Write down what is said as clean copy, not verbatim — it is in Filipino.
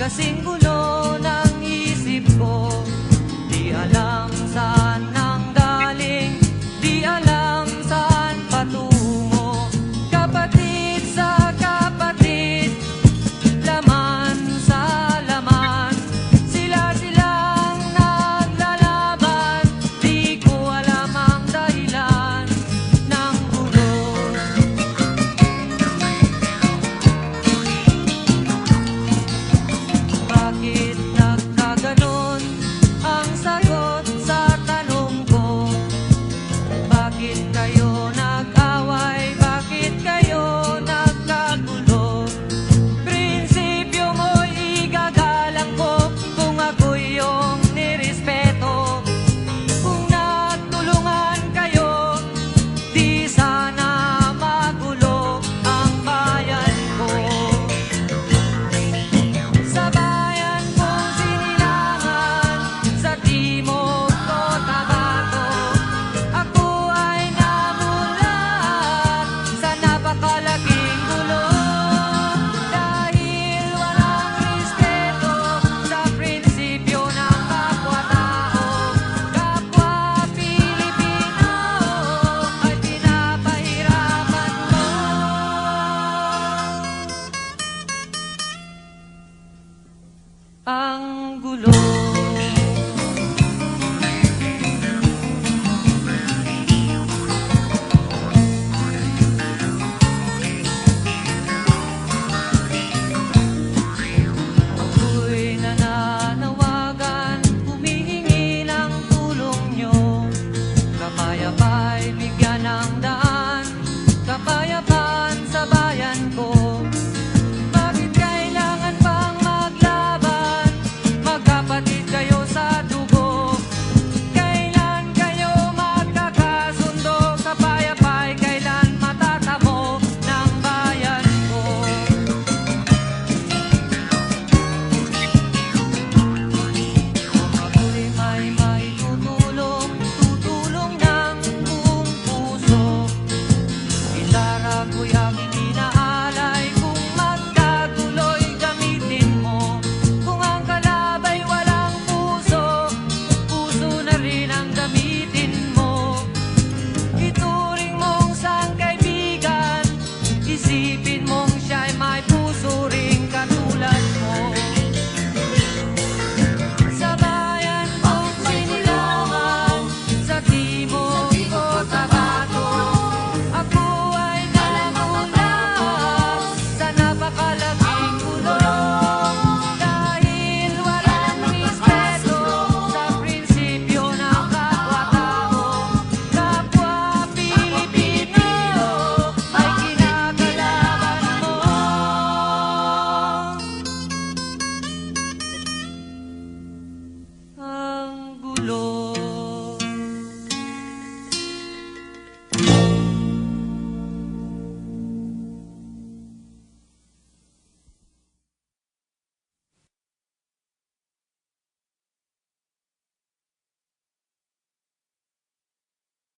Kasing gulo ng isip ko, di alam saan nanggaling, di alam saan patungo. Kapatid sa kapatid, laman sa laman, sila-silang naglalaban. Di ko alam ang dahilan ng gulo. Bakit nagkaganon ang sagot sa tanong ko? Bakit kayo nag-away? Bakit kayo nagkagulo? Prinsipyo mo'y igagalang ko kung ako'y iyong nirespeto. Kung natulungan kayo, di sana magulo ang bayan ko. Sa bayan kong sinilangan, sa timog Cotabato, ako ay namulat sa napakalaking gulo. Dahil walang respeto sa prinsipyo ng kapwa-tao, kapwa Pilipino ay pinapahirapan mo. Ang gulo.